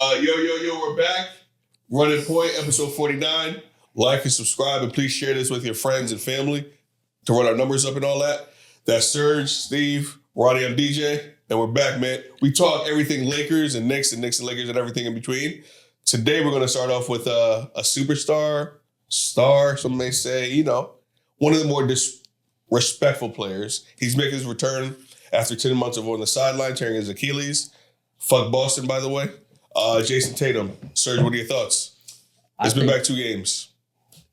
Yo, we're back. Running Point, episode 49. Like and subscribe, and please share this with your friends and family to run our numbers up and all that. That's Serge, Steve, Ronnie, I'm DJ, and we're back, man. We talk everything Lakers and Knicks and Lakers and everything in between. Today, we're going to start off with a superstar, star, some may say, one of the more disrespectful players. He's making his return after 10 months of on the sideline, tearing his Achilles. Fuck Boston, by the way. Jayson Tatum. Serge, what are your thoughts? He's been back 2 games.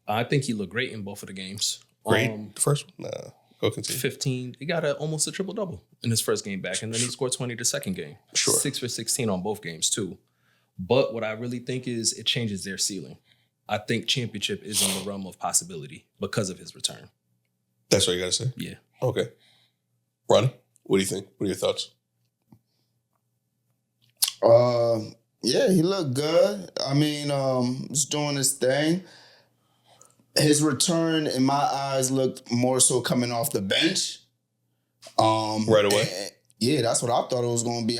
I think he looked great in both of the games. Great? The first one? Nah. Go continue. 15. He got almost a triple-double in his first game back, and then he scored 20 the second game. Sure. 6 for 16 on both games, too. But what I really think is it changes their ceiling. I think championship is in the realm of possibility because of his return. That's what you got to say? Yeah. Okay. Ron, what do you think? What are your thoughts? Yeah, he looked good. I mean, he's doing his thing. His return, in my eyes, looked more so coming off the bench. Right away? Yeah, that's what I thought it was going to be.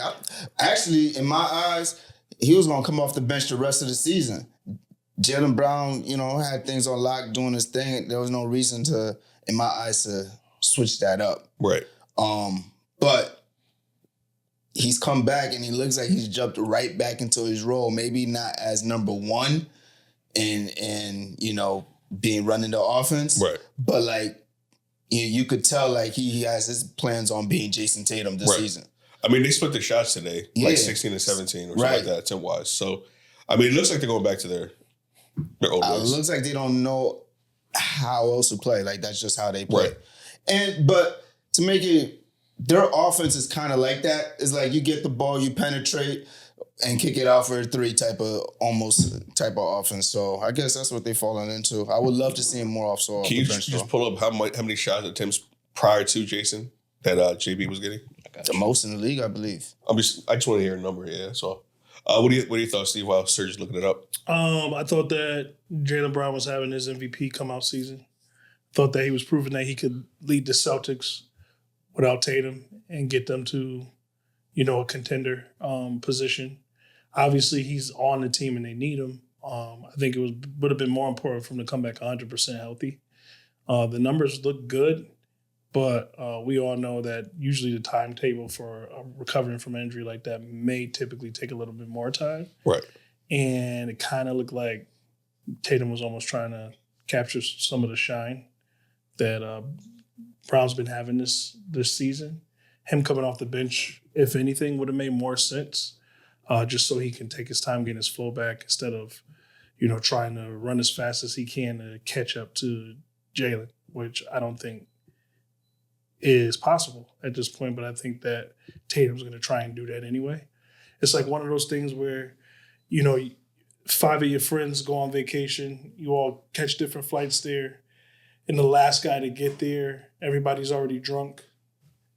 Actually, in my eyes, he was going to come off the bench the rest of the season. Jaylen Brown, had things on lock, doing his thing. There was no reason to, in my eyes, to switch that up. Right. But he's come back and he looks like he's jumped right back into his role. Maybe not as number one in being running the offense. Right. But you could tell he has his plans on being Jayson Tatum this season. I mean, they split the shots today, 16 and 17 or something like that, 10-wise. So, I mean, it looks like they're going back to their old ways. It looks like they don't know how else to play. That's just how they play. Right. But to make it, their offense is kind of like that. It's like you get the ball, you penetrate, and kick it out for a 3 type of offense. So I guess that's what they're falling into. I would love to see him more off. So can you just pull up how many shots attempts prior to Jayson that JB was getting? The most in the league, I believe. I just want to hear a number. Yeah, so what do you thought, Steve? While Serge is looking it up, I thought that Jaylen Brown was having his MVP come out season. Thought that he was proving that he could lead the Celtics without Tatum and get them to, a contender position. Obviously, he's on the team and they need him. I think it would have been more important for him to come back 100% healthy. The numbers look good, but we all know that usually the timetable for recovering from an injury like that may typically take a little bit more time. Right. And it kind of looked like Tatum was almost trying to capture some of the shine that Brown's been having this season. Him coming off the bench, if anything, would have made more sense, just so he can take his time getting his flow back instead of, trying to run as fast as he can to catch up to Jaylen, which I don't think is possible at this point. But I think that Tatum's going to try and do that anyway. It's like one of those things where, 5 of your friends go on vacation, you all catch different flights there. And the last guy to get there, everybody's already drunk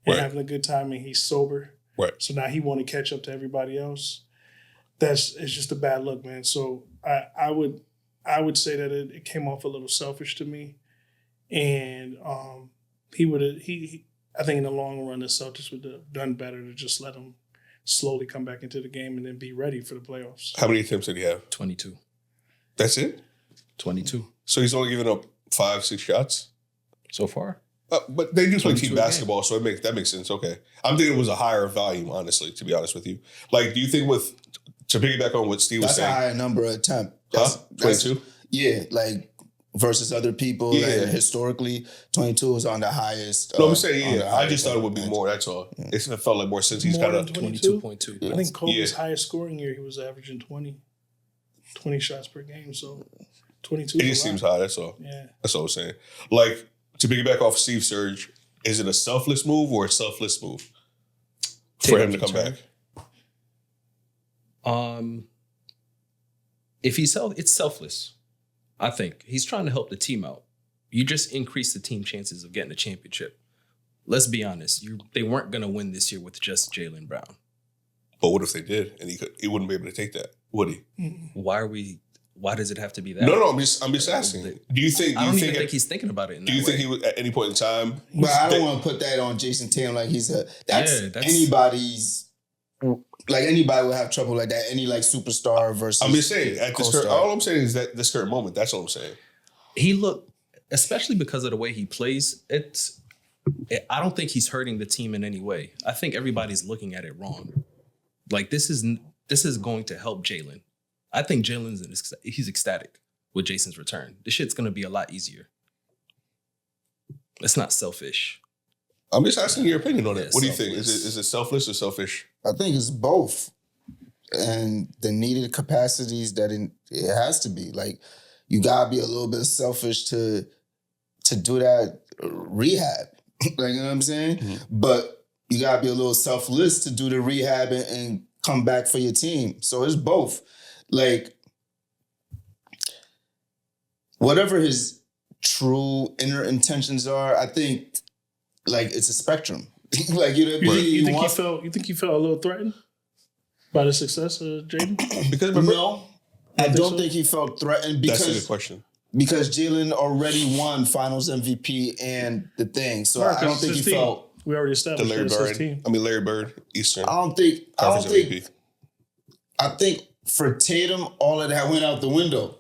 and having a good time, and he's sober. Right. So now he want to catch up to everybody else. It's just a bad look, man. So I would say that it came off a little selfish to me, and I think in the long run the Celtics would have done better to just let him slowly come back into the game and then be ready for the playoffs. How many attempts did he have? 22. That's it? 22. So he's only given up 5-6 shots so far. But they do play team basketball, so that makes sense. Okay. I'm thinking it was a higher volume, honestly, to be honest with you. Do you think to piggyback on what Steve was saying? That's a higher number of attempts. 22? Yeah, versus other people. Yeah. Historically, 22 is on the highest. No, I'm saying, I just thought it would be more, that's all. Yeah. It felt like more since he's kind of 22.2. I think Kobe's highest scoring year, he was averaging 20 shots per game, so 22 It just seems high, that's all. Yeah. That's all I'm saying. To piggyback off Steve Serge, is it a selfless move or a selfless move for him to come back? If it's selfless. I think he's trying to help the team out. You just increase the team chances of getting a championship. Let's be honest. They weren't going to win this year with just Jaylen Brown. But what if they did and he wouldn't be able to take that? Would he? Why does it have to be that? No, I'm just asking. Do you think? I don't even think he's thinking about it. Do you think he would at any point in time? But I don't want to put that on Jayson Tatum like that's anybody's like anybody would have trouble like that. Any like superstar versus. I'm just saying at this co-star. all I'm saying is that this current moment. That's all I'm saying. He looked, especially because of the way he plays, I don't think he's hurting the team in any way. I think everybody's looking at it wrong. Like this is going to help Jalen. I think he's ecstatic with Jason's return. This shit's going to be a lot easier. It's not selfish. I'm just asking your opinion on it. Yeah, What do you think? selfless. Is it selfless or selfish? I think it's both, and the needed capacities that it has to be. Like you gotta be a little bit selfish to do that rehab. Like you know what I'm saying? Mm-hmm. But you gotta be a little selfless to do the rehab and come back for your team. So it's both. Like whatever his true inner intentions are, I think like it's a spectrum. Like you know what I mean? You think he felt a little threatened by the success of Jaden? Because remember, No, I don't think he felt threatened that's a good because question. Jalen already won Finals MVP and the thing. So I don't think he felt. We already The established Larry that's his Bird. team. I mean Larry Bird, Eastern. I don't think. MVP. I think for Tatum, all of that went out the window.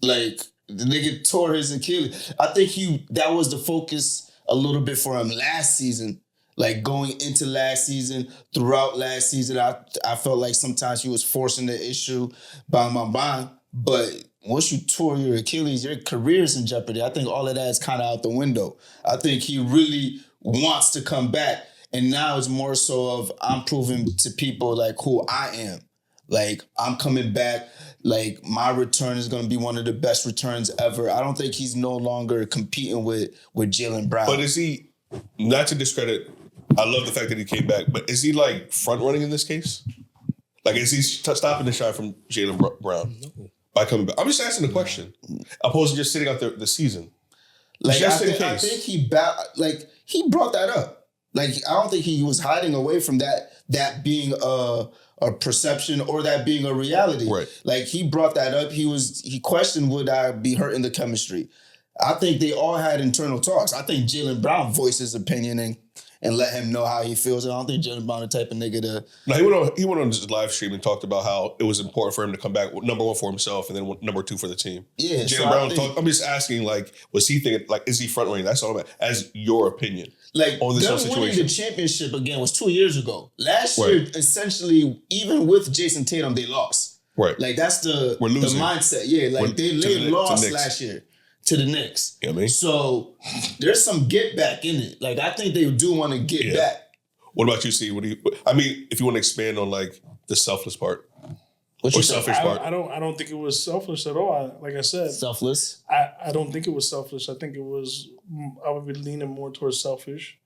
Like the nigga tore his Achilles. I think that was the focus a little bit for him last season. Like going into last season, throughout last season, I felt like sometimes he was forcing the issue, bang. But once you tore your Achilles, your career's in jeopardy. I think all of that is kind of out the window. I think he really wants to come back. And now it's more so of I'm proving to people like who I am. Like I'm coming back. Like my return is going to be one of the best returns ever. I don't think he's no longer competing with Jaylen Brown. But is he, not to discredit, I love the fact that he came back, but is he like front running in this case? Like is he stopping the shot from Jaylen Brown by coming back? I'm just asking the question, opposed to just sitting out the season. Like just I in think case. he brought that up. Like I don't think he was hiding away from that being a perception or that being a reality. Right. Like he brought that up. He questioned would I be hurting the chemistry. I think they all had internal talks. I think Jaylen Brown voiced his opinion and let him know how he feels. And I don't think Jaylen Brown the type of nigga to. No, he went on his live stream and talked about how it was important for him to come back, number one for himself, and then number two for the team. Yeah, Jaylen Brown talked. I'm just asking, like, was he thinking, like, is he front running? That's all I'm at. As your opinion, Like on this whole them winning situation. the championship again was 2 years ago. Last Right. year, essentially, even with Jayson Tatum, they lost. Right. Like that's the We're losing. mindset. Yeah, like they to lost Knicks. last year to the Knicks. You know what I mean? So there's some get back in it. Like I think they do want to get back. What about you, C? If you want to expand on like the selfless part What or you say? selfish part? I don't think it was selfish at all. Like I said, Selfless. I don't think it was selfish. I think it was, I would be leaning more towards selfish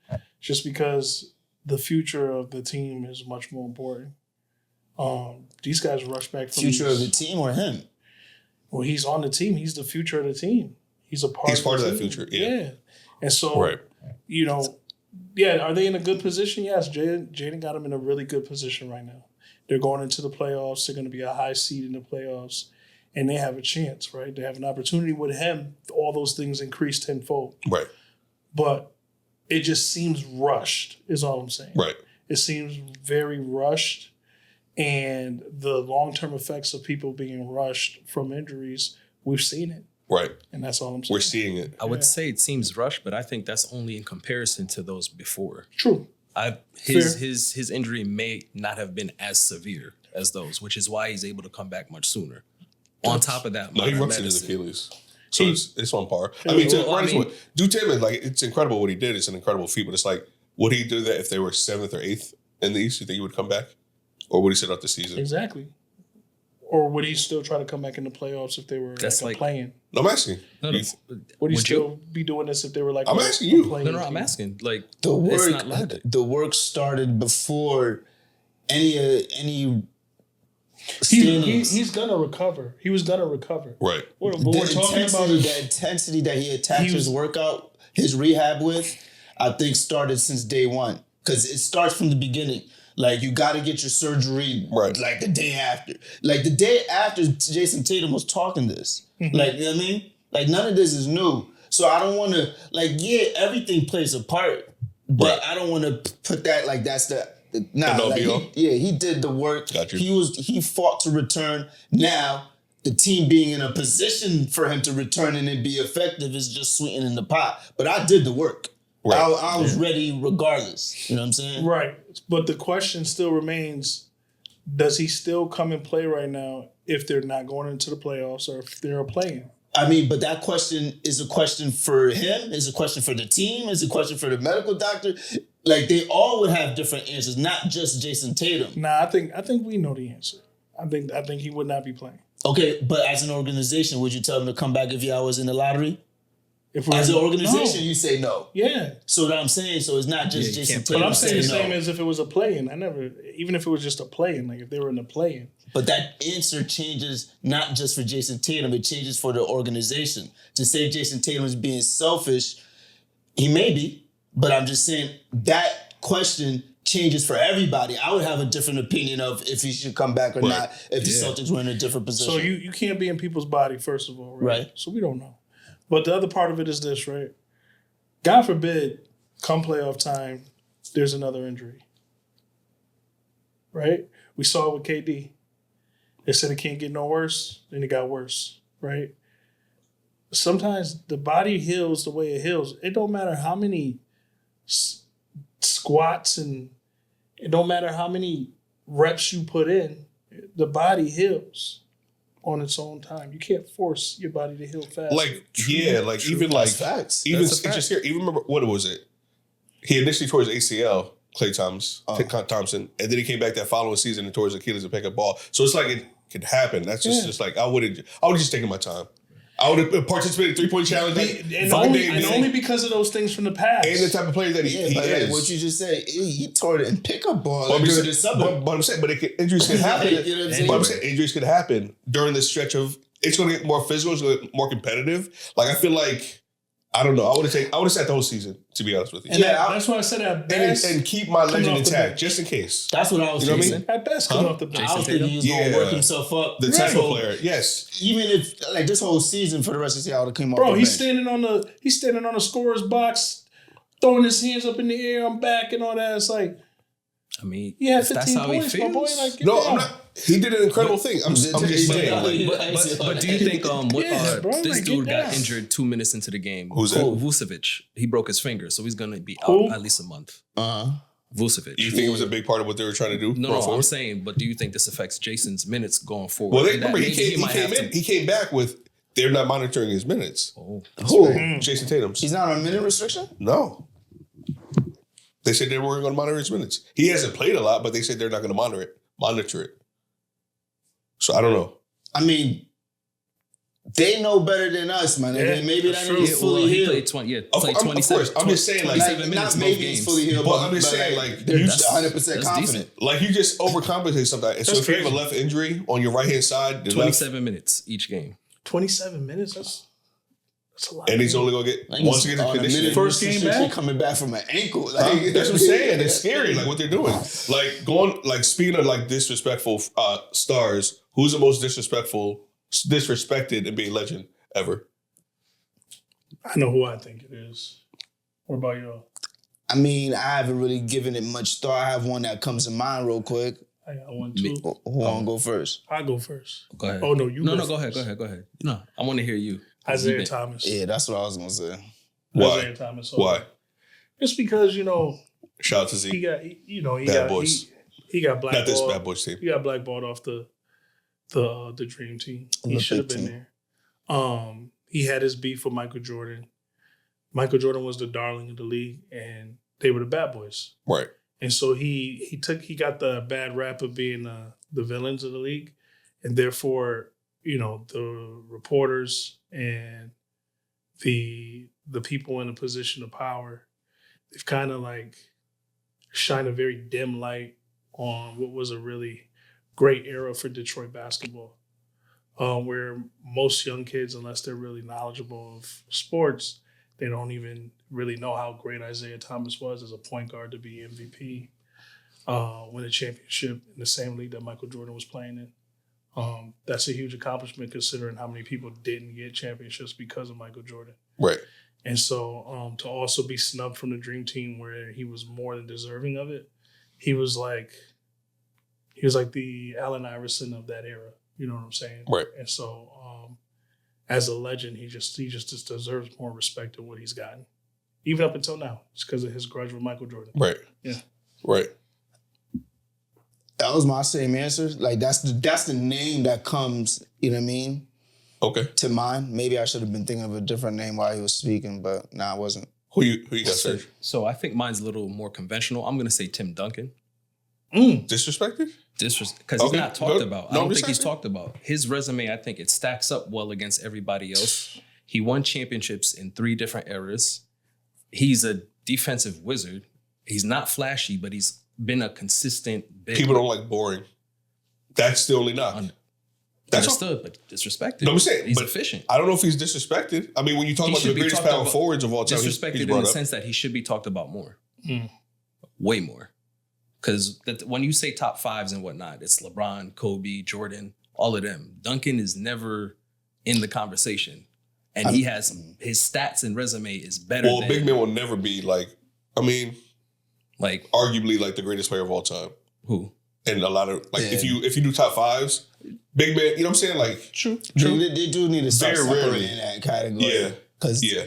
just because the future of the team is much more important. These guys rush back from Future of the team or him? Well, he's on the team. He's the future of the team. He's a part He's part of the that team. future, yeah. And so, Right. you know, yeah, are they in a good position? Yes. Jaden got them in a really good position right now. They're going into the playoffs. They're going to be a high seed in the playoffs. And they have a chance, right? They have an opportunity with him. All those things increase tenfold. Right. But it just seems rushed, is all I'm saying. Right. It seems very rushed. And the long-term effects of people being rushed from injuries, we've seen it. Right. And that's all I'm saying. We're seeing it. I would say it seems rushed, but I think that's only in comparison to those before. True. His injury may not have been as severe as those, which is why he's able to come back much sooner. On top of that, No, he modern ruptured his medicine. Achilles. So it's on par. Yeah, I mean, well, I mean- do Tim, like, it's incredible what he did. It's an incredible feat, but it's like, would he do that if they were 7th or 8th in the East? You think he would come back? Or would he sit out the season? Exactly. Or would he still try to come back in the playoffs if they were That's like like- playing? No, I'm asking. No, You- Would he Would still be doing this if they were like I'm a asking you. playing No, I'm team? asking. Like, The it's not logic. work started before any He's gonna recover. He was gonna recover. Right. What we're talking about is the intensity that he attacked He was- his workout, his rehab with, I think started since day one. Because it starts from the beginning. Like you got to get your surgery Right. like the day after. Like the day after Jayson Tatum was talking this. Like, you know what I mean? Like none of this is new. So I don't want to, like, yeah, everything plays a part. But Right. I don't want to put that like that's the He did the work. Got you. He fought to return. Now the team being in a position for him to return and then be effective is just sweetening the pot. But I did the work. Right. I was ready regardless. You know what I'm saying? Right. But the question still remains, does he still come and play right now if they're not going into the playoffs or if they're playing? I mean, but that question is a question for him, is a question for the team, is a question for the medical doctor. Like, they all would have different answers, not just Jayson Tatum. Nah, I think we know the answer. I think he would not be playing. Okay, but as an organization, would you tell him to come back if y'all was in the lottery? If As an organization, you say no. Yeah. So what I'm saying, so it's not just Jayson Tatum. But I'm saying the same no. as if it was a play-in. Even if it was just a play-in, like if they were in a play-in. But that answer changes not just for Jayson Tatum, it changes for the organization. To say Jayson Tatum is being selfish, he may be, but I'm just saying that question changes for everybody. I would have a different opinion of if he should come back or not if the Celtics were in a different position. So you can't be in people's body, first of all, right? So we don't know. But the other part of it is this, right? God forbid, come playoff time, there's another injury. Right? We saw it with KD. They said it can't get no worse, then it got worse, right? Sometimes the body heals the way it heals. It don't matter how many squats and it don't matter how many reps you put in, the body heals on its own time. You can't force your body to heal fast. Facts. Even just here, even remember what was it? He initially tore his ACL, Klay Thompson, and then he came back that following season and tore his Achilles and pick up ball. So it's like it could happen. That's just like I would have just taken my time. I would have participated in 3-point challenge. Only because of those things from the past. And the type of player that he is. Like what you just said, he tore it in pickup ball. But I'm saying, injuries can happen. You know what I'm saying? But I'm saying injuries could happen during this stretch of. It's going to get more physical. It's going to get more competitive. Like I feel like I don't know. I would have sat the whole season, to be honest with you. And that's why I said at best. And keep my legend intact, just in case. That's what I was thinking. At best, coming off the bench. I was thinking he was going to work himself up. The tempo player, yes. Even if like this whole season for the rest of the year, I would have came off the he's bench. standing on the scorer's box, throwing his hands up in the air, I'm back and all that. It's like, I mean, yeah, if that's how he points, feels. my boy. Like, No, I'm not. He did an incredible thing. I'm just saying. But do you think this dude got down. injured 2 minutes into the game? Who's that? Vucevic. He broke his finger, so he's gonna be out at least a month. Vucevic. You think it was a big part of what they were trying to do? No, I'm saying, but do you think this affects Jason's minutes going forward? Well, remember he came back with they're not monitoring his minutes. Who? Jayson Tatum. He's not on a minute restriction? No. They said they weren't going to monitor his minutes. He hasn't played a lot, but they said they're not going to monitor it. So I don't know. I mean, they know better than us, man. Yeah, maybe that nigga's fully he healed. played 20. Yeah, Of played course, 27. I'm just saying, like 27 minutes not both maybe he's games. fully healed, But I'm just saying, like, they're you just 100% confident. decent. Like you just overcompensate something. So if you have a left injury on your right hand side, 27 minutes each game. 27 minutes? That's a lot. and he's only gonna get once again the conditioning. First game back? coming back from an ankle. Like, That's what I'm saying. It's scary, like what they're doing. Like speaking of like disrespectful stars, who's the most disrespected NBA legend ever? I know who I think it is. What about y'all? I mean, I haven't really given it much thought. I have one that comes to mind real quick. I got one too. Who want to go first? I'll go first. Go ahead. Oh no, you No, go go first. ahead. Go ahead. No, I want to hear you. Isaiah Thomas. Yeah, that's what I was gonna say. Why? Isaiah Thomas. Why? Just because Shout out to Z. he got Bad boys. He got blackballed. Not this bad boys team. He got blackballed off the dream team. He The should have big been team. there. He had his beef with Michael Jordan. Michael Jordan was the darling of the league, and they were the bad boys. Right. And so he got the bad rap of being the villains of the league, and therefore, the reporters and the people in a position of power, they've kind of like shined a very dim light on what was a really great era for Detroit basketball, where most young kids, unless they're really knowledgeable of sports, they don't even really know how great Isaiah Thomas was as a point guard to be MVP, win a championship in the same league that Michael Jordan was playing in. That's a huge accomplishment considering how many people didn't get championships because of Michael Jordan. Right. And so to also be snubbed from the dream team where he was more than deserving of it he was like the Allen Iverson of that era. You know what I'm saying? Right. And so, as a legend, he just deserves more respect than what he's gotten, even up until now, just because of his grudge with Michael Jordan. Right. Yeah. Right. That was my same answer. Like that's the name that comes, you know what I mean, Okay. to mind. Maybe I should have been thinking of a different name while he was speaking, but I wasn't. Who you got, Serge? So I think mine's a little more conventional. I'm gonna say Tim Duncan. Disrespected? Because he's not talked about. I No, don't think he's respect it. talked about. His resume, I think it stacks up well against everybody else. He won championships in 3 different eras. He's a defensive wizard. He's not flashy, but he's been a consistent big. People don't like boring. That's the only knock. That's Understood, but disrespected. No, I'm saying, he's but efficient. I don't know if he's disrespected. I mean, when you talk He about the should be greatest talked power about- forwards of all time, Disrespected he's in brought the up. sense that he should be talked about more. Way more. Because when you say top 5s and whatnot, it's LeBron, Kobe, Jordan, all of them. Duncan is never in the conversation. And he has his stats and resume is better Well, than big man will never be arguably like the greatest player of all time. who? And a lot of Yeah. if you do top 5s, big man, you know what I'm saying? Like True. They do need to start Very separating rarely. that category. Yeah. Because yeah.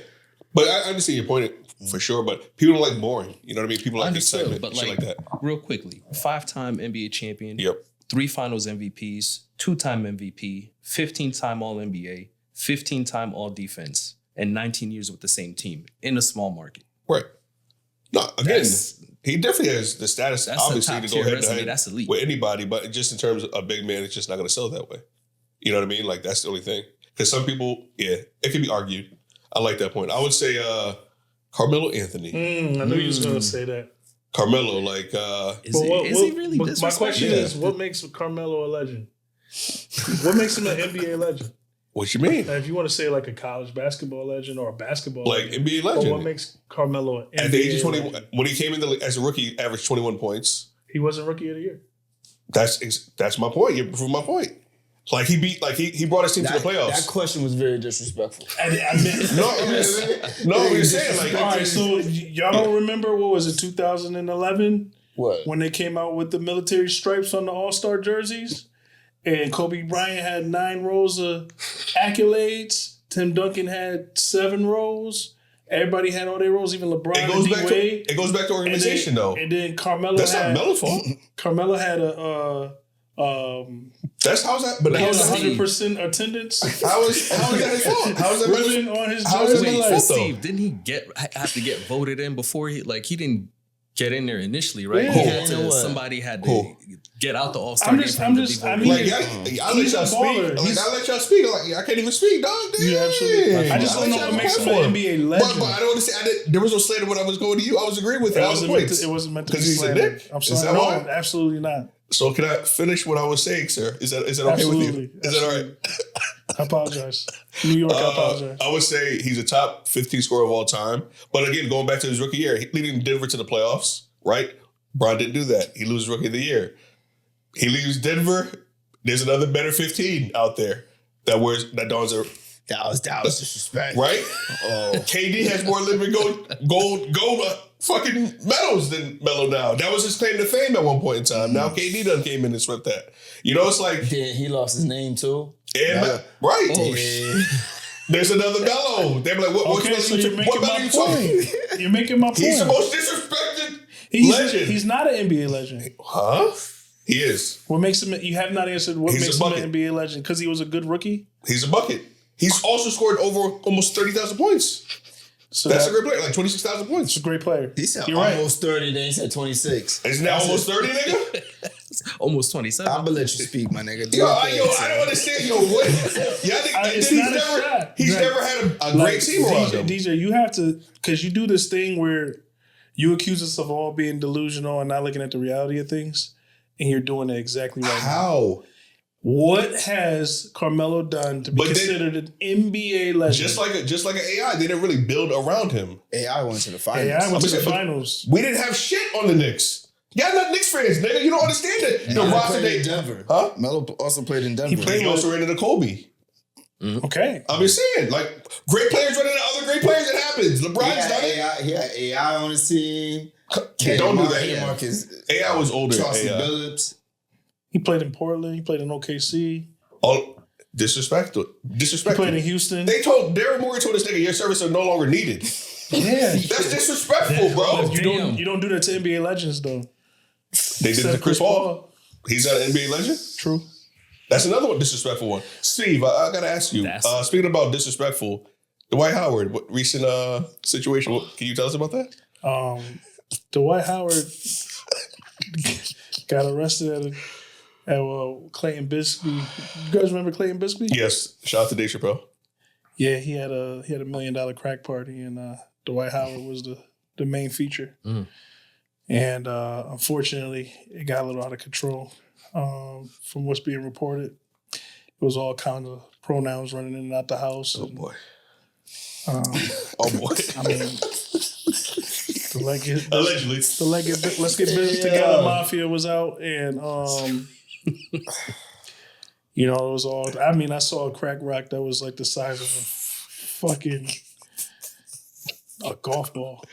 But I understand your point for sure. But people don't like boring. You know what I mean? People like Understood, excitement, but shit like that. real quickly, 5-time NBA champion, Yep. 3 Finals MVPs, 2-time MVP, 15-time All NBA, 15-time All Defense, and 19 years with the same team in a small market. Right. No, again, That's- he definitely has the status, That's a obviously, to go top-tier head to resume. head That's elite. with anybody. But just in terms of a big man, it's just not going to sell that way. You know what I mean? Like, that's the only thing. Because some people, it can be argued. I like that point. I would say Carmelo Anthony. I knew you was going to say that. Carmelo, Is he really but disrespected? my question Yeah. is, what makes Carmelo a legend? What makes him an NBA legend? what you mean? Now, if you want to say like a college basketball legend or a basketball Like legend, NBA but legend. what makes Carmelo an NBA At the age of 21, legend? when he came in as a rookie, he averaged 21 points. He wasn't rookie of the year. That's my point. You proved my point. Like he brought his team to the playoffs. That question was very disrespectful. I meant, no, we're saying like all right, so y'all don't remember, what was it, 2011? What? When they came out with the military stripes on the All-Star jerseys, and Kobe Bryant had 9 rows of accolades. Tim Duncan had 7 rows. Everybody had all their rows, even LeBron and D-Wade. It goes back to organization though. And then Carmelo That's had not Melo's fault. Carmelo had That's how's that? But he had how's that? 100% attendance. How is that his fault? How is that Written Melo's? on his How is jersey. that Wait, Melo's fault though? Steve, didn't he have to get voted in before he didn't get in there initially, right? Yeah. He had You know to, what? somebody had to Cool. get out the All-Star I'm game. just- for I'm him to just- be I voted mean, in. Like I let He's a y'all speak. baller. Like I let y'all speak. Like I can't even speak, dog. Yeah, absolutely. I just don't know what makes him an NBA legend. But I don't understand. There was no slander when I was going to you. I was agreeing with all the points. It wasn't meant to be Because he's a slander. Knick? I'm Is sorry. that No, why? absolutely not. So can I finish what I was saying, sir? Is that okay with you? Absolutely. Is that all right? I apologize. New York, I apologize. I would say he's a top 15 scorer of all time. But again, going back to his rookie year, leading Denver to the playoffs, right? Bron didn't do that. He loses rookie of the year. He leaves Denver. There's another better 15 out there that dons a That was disrespect. right. Oh. KD has more Olympic gold fucking medals than Melo now. That was his claim to fame at one point in time. Now KD done came in and swept that. You know, it's like Then he lost his name too. right. Yeah. There's another Melo. They're like, what Okay, so you're making Melo my you talking? point. You're making my point. He's the most disrespected He's legend. He's not an NBA legend. Huh? He is. What makes him? You have not answered what He's makes a him bucket. an NBA legend, because he was a good rookie. He's a bucket. He's also scored over almost 30,000 points. So That's a that's great player, like 26,000 points. a great player. He said You're right. almost 30, then he said 26. Isn't that almost 30, nigga? Almost 27. I'm gonna let you speak, my nigga. Do Yo, your I thing, don't son. understand. Yo, what? It's not a shot. He's Like- never had a great team around him. DJ, you have to, because you do this thing where you accuse us of all being delusional and not looking at the reality of things, and you're doing it exactly right now. How? What has Carmelo done to be But then- considered an NBA legend? Just like an AI, they didn't really build around him. AI went to the finals. Hey, I went to the I'm saying, finals. We didn't have shit on the Knicks. Y'all not Knicks fans, nigga. You don't understand it. The Melo roster played they in Denver. Huh? Melo also played in Denver. played He also ran into Kobe. Okay. I'm just saying, like, great players running into other great players. It happens. LeBron's done it. He had AI on his team. Don't do that. Marcus, AI was older. Chauncey AI. Billups. He played in Portland. He played in OKC. Oh, disrespectful. He played in Houston. Darren Morgan told this nigga your services are no longer needed. Yeah. That's disrespectful, bro. You don't do that to NBA legends though. They did it to Chris Paul. He's not an NBA legend? True. That's another one disrespectful one. Steve, I gotta ask you. Speaking about disrespectful, Dwight Howard, what recent situation? Can you tell us about that? Dwight Howard got arrested at Clayton Bigsby. You guys remember Clayton Bigsby? Yes. Shout out to Dave Chappelle. Yeah, he had a $1 million crack party, and Dwight Howard was the main feature. And unfortunately, it got a little out of control. From what's being reported, it was all kind of pronouns running in and out the house. Oh boy. Oh boy. I mean, Allegedly. Let's Get Business Together Mafia was out, and it was all. I mean, I saw a crack rock that was like the size of a golf ball.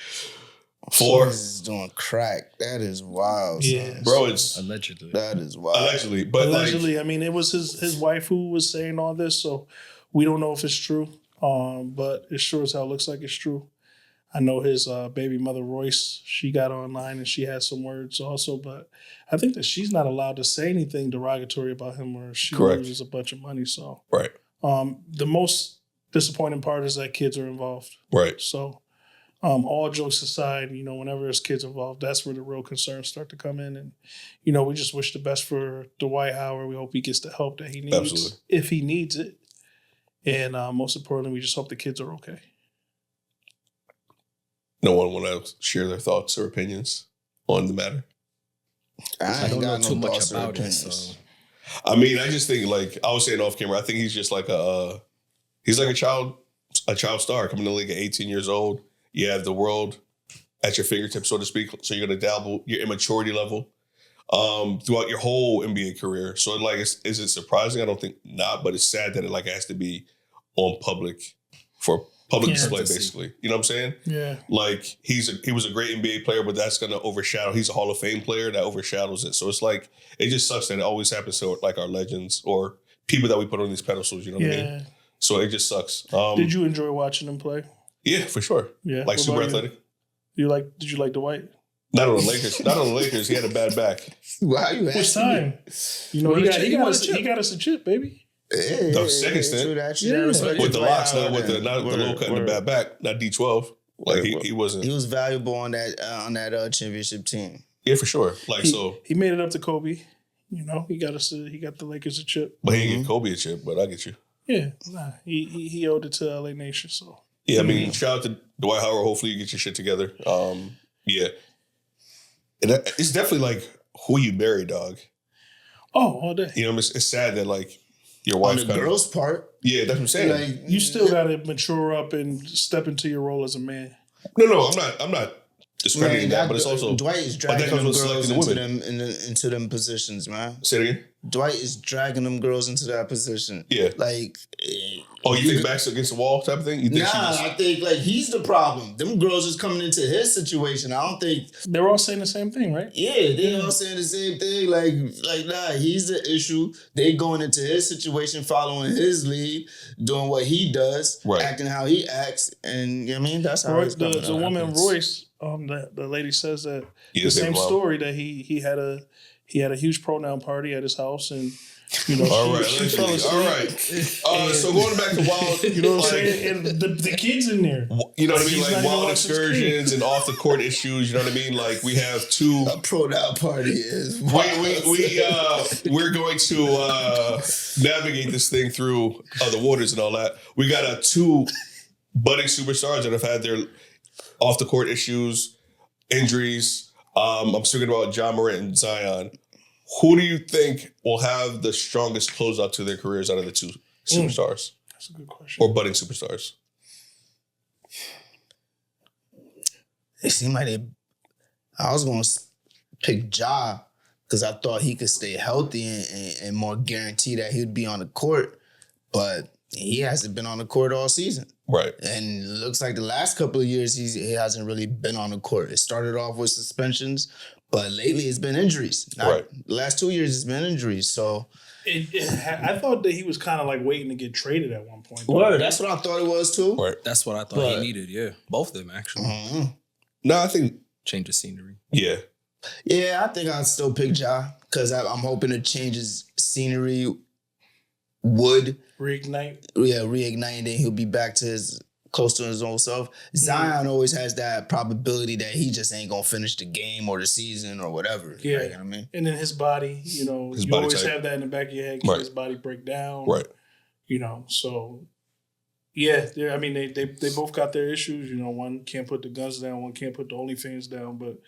4 is doing crack. That is wild. Yeah, son. Bro, it's allegedly. That is wild. Allegedly, I mean, it was his wife who was saying all this, so we don't know if it's true. But it sure as hell looks like it's true. I know his baby mother Royce. She got online and she had some words also, but I think that she's not allowed to say anything derogatory about him, or she loses a bunch of money. So right. The most disappointing part is that kids are involved. Right. So. All jokes aside, whenever there's kids involved, that's where the real concerns start to come in. And, we just wish the best for Dwight Howard. We hope he gets the help that he needs, Absolutely. if he needs it. And most importantly, we just hope the kids are okay. No one want to share their thoughts or opinions on the matter? I don't know got too much thoughts or about it. opinions. So. I mean, I just think, like I was saying off camera, I think he's just like a child star coming to the league at 18 years old. You have the world at your fingertips, so to speak. So you're going to dabble your immaturity level throughout your whole NBA career. So, like, is it surprising? I don't think not, but it's sad that it has to be on public display, basically. You know what I'm saying? Yeah. Like, he was a great NBA player, but that's going to overshadow. He's a Hall of Fame player that overshadows it. So it's like it just sucks that it always happens to like our legends or people that we put on these pedestals. You know what I mean? So it just sucks. Did you enjoy watching him play? Yeah, for sure. Yeah, like super athletic. Did you like Dwight? Not on the Lakers. Not on the Lakers. He had a bad back. Why you Which time? He got us a chip, baby. Yeah, The second stint. With the locks, not the low cut and the bad back, not D12. Like he wasn't. He was valuable on that championship team. Yeah, for sure. He made it up to Kobe. He got the Lakers a chip. But he didn't get Kobe a chip. But I get you. Yeah, he owed it to LA Nation. So yeah, I mean, shout out to Dwight Howard. Hopefully, you get your shit together. Yeah, and it's definitely like who you marry, dog. Oh, all day. It's sad that like your wife. On the girl's part, yeah, that's what I'm saying. Like, you still got to mature up and step into your role as a man. No, I'm not discrediting that, but it's also Dwight is dragging them girls into them positions, man. Say it again. Dwight is dragging them girls into that position. Yeah. Like, you think backs against the wall type of thing? You think I think like he's the problem. Them girls is coming into his situation. I don't think they're all saying the same thing, right? Yeah, they all saying the same thing. Like nah, he's the issue. They going into his situation, following his lead, doing what he does, acting how he acts, and I mean that's how the woman Royce. The lady says that the same story that he had a huge pronoun party at his house and all right. So going back to wild, you know what I'm saying, and the kids in there, you know what I mean, like wild excursions and off the court issues. You know what I mean, like we have two. A pronoun party is we're going to navigate this thing through the waters and all that. We got two budding superstars that have had their off the court issues, injuries. I'm speaking about Ja Morant and Zion. Who do you think will have the strongest closeout to their careers out of the two superstars? That's a good question. Or budding superstars? It seemed like I was going to pick Ja because I thought he could stay healthy and more guarantee that he'd be on the court. But he hasn't been on the court all season. Right. And it looks like the last couple of years he hasn't really been on the court. It started off with suspensions, but lately it's been injuries. The last 2 years it's been injuries. So I thought that he was kind of like waiting to get traded at one point. Word, that's what I thought it was too. Right. That's what I thought he needed. Yeah, both of them actually. No, I think Change of scenery. yeah. Yeah, I think I'd still pick Ja because I'm hoping to change his scenery would reignite. Yeah, reignite, and then he'll be back to close to his old self. Zion always has that probability that he just ain't gonna finish the game or the season or whatever. Yeah, you know what I mean? And then his body, His you body always type. have that in the back of your head. Right. His body break down. Right. So yeah, they both got their issues. One can't put the guns down, one can't put the OnlyFans down, but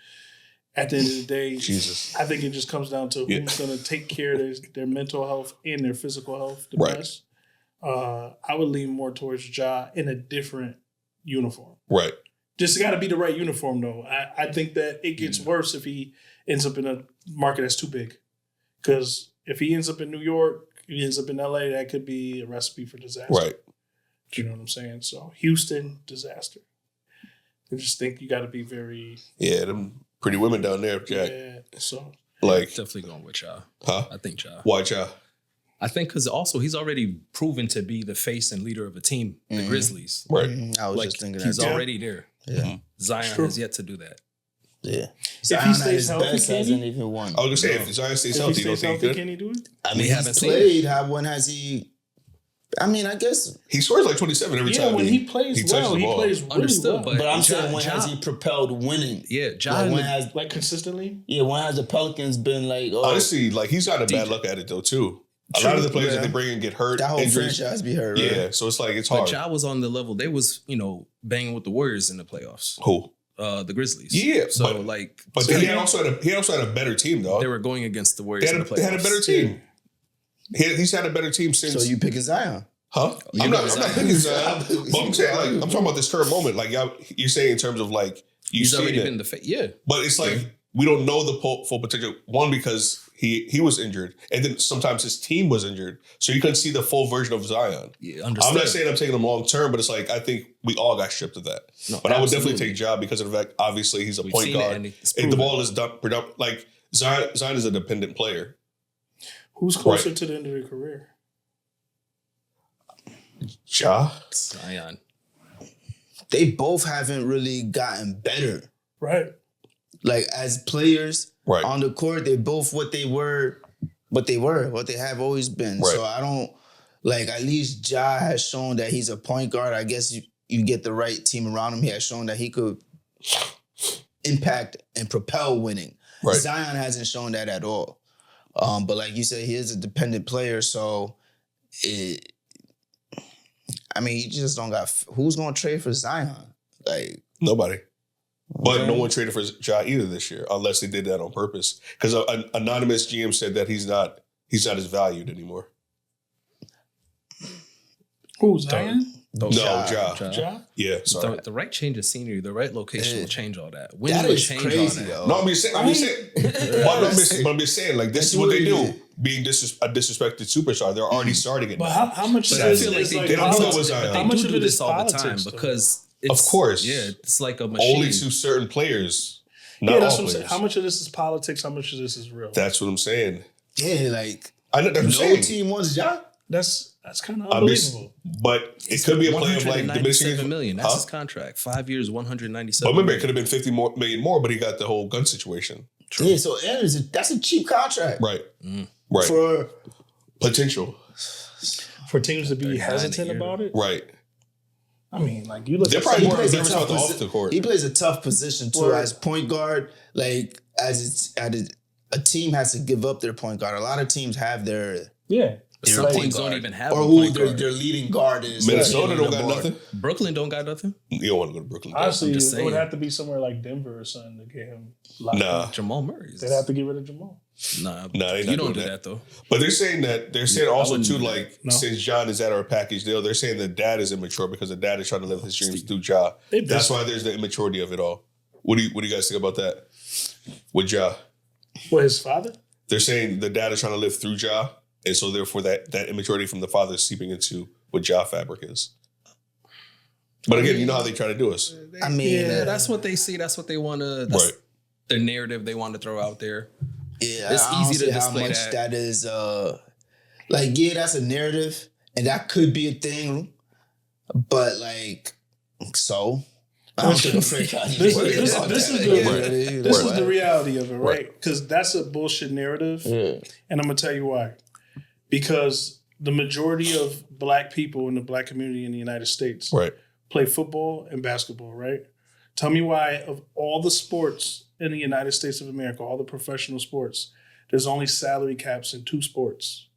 at the end of the day, Jesus. I think it just comes down to who's going to take care of their mental health and their physical health the best. I would lean more towards Ja in a different uniform. Right. Just got to be the right uniform, though. I think that it gets worse if he ends up in a market that's too big. Because if he ends up in New York, if he ends up in LA, that could be a recipe for disaster. Right. Do you know what I'm saying? So Houston, disaster. I just think you got to be very... Yeah, them pretty women down there, Jack. Yeah, so... Like, Definitely going with Ja. huh? I think Ja. Why Ja? I think because also he's already proven to be the face and leader of a team, the Grizzlies. Right. I was Like just thinking he's that. already there. Yeah. Zion has yet to do that. Yeah. If Zion he at stays his healthy, best can hasn't he? even won. I was gonna say if Zion stays If healthy, he you don't stays think healthy, he can could? he do it? I mean, haven't he's seen played. When has he? I mean, I guess. He scores like 27 every Yeah, time. when he plays touches well, the he ball. plays really Understood, well. But I'm Ja- saying, when Ja- has he propelled winning? Yeah, Ja. Like, in when the- has Like consistently? when has the Pelicans been like? Oh, Honestly, like he's got a bad luck at it though too. A lot of the players that they bring in get hurt, that whole injuries. franchise be hurt. Right? Yeah, so it's like it's hard. But Ja was on the level. They was, banging with the Warriors in the playoffs. Who? The Grizzlies. Yeah, So but he also had a better team though. they were going against the Warriors in the playoffs. They had a better team. He's had a better team since. So you picking Zion? Huh? You I'm know not Zion. picking Zion. But I'm saying, like, I'm talking about this current moment. Like, you're saying in terms of like He's already it, been the face. Yeah. but it's like we don't know the full potential. One, because he was injured, and then sometimes his team was injured, so you couldn't see the full version of Zion. Yeah, I'm understood. not saying I'm taking him long term, but it's like I think we all got stripped of that. No, but I would definitely absolutely. take Ja because of the fact, obviously, he's a We've point seen it, guard. and it's And the proven. ball is done. Like Zion is a dependent player. Who's closer to the end of their career? Ja. Zion. They both haven't really gotten better. Right. Like as players Right. on the court, they're both what they have always been. Right. So I don't like. At least Ja has shown that he's a point guard. I guess you get the right team around him. He has shown that he could impact and propel winning. Right. Zion hasn't shown that at all. But like you said, he is a dependent player. So you just don't got. Who's going to trade for Zion? Like Nobody. But no one traded for Ja either this year, unless they did that on purpose. Because an anonymous GM said that he's not as valued anymore. Who's Zion? No, Ja. Ja? Yeah, sorry. The right change of scenery, the right location will change all that. When that will is change crazy, all that? though. No, I'm just saying. But I'm just saying, like, this is what they do. Being a disrespected superstar, they're already starting it. But now. how much But of I this feel like is they, like they don't know politics? what Zion. How much of do it is this all the time politics, though? because Of course. it's like a machine. Only to certain players. Not Yeah, all that's what I'm players. saying. How much of this is politics? How much of this is real? That's what I'm saying. yeah, like I know that's what I'm no saying. team wants Ja. That's kind of I'm just- unbelievable. But it could be a play of like diminishing. $197 million. That's Huh? his contract. 5 years, 197. But remember, it could have been 50 million more, but he got the whole gun situation. Yeah, so that's a cheap contract. Right. Right. For Potential. For teams to be 39 a hesitant year. about it, Right. I mean, like you look They're at probably some- more plays a nervous tough about the posi- off the court. He plays a tough position too Word. as point guard. Like a team has to give up their point guard. A lot of teams have their yeah. Some point teams guard. don't even have or a who point guard. their leading guard is. Minnesota on don't the got board. nothing. Brooklyn don't got nothing. You don't want to go to Brooklyn. Honestly, I'm just it would saying. have to be somewhere like Denver or something to get him locked Nah. in. Jamal Murray. They'd have to get rid of Jamal. Nah, they you not don't doing do that though. But they're saying also wouldn't too, do that. like, No. since John is at our package deal, they're saying the dad is immature because the dad is trying to live his dreams through Ja. They That's did. why there's the immaturity of it all. What do you guys think about that? With Ja. What, his father? They're saying the dad is trying to live through Ja, and so therefore that immaturity from the father is seeping into what Ja fabric is. But again, you know how they try to do us. I mean, that's what they see. That's what they want to. That's Right. the narrative they want to throw out there. yeah, It's I don't easy to see how display much that. that is. Like, yeah, that's a narrative, and that could be a thing. But like, so I don't give a frick how you This feel is about this that. is the Yeah, this right. is the reality of it, Right. right? Because that's a bullshit narrative, Yeah. and I'm gonna tell you why. Because the majority of black people in the black community in the United States Right. play football and basketball, right? Tell me why of all the sports in the United States of America, all the professional sports, there's only salary caps in 2 sports,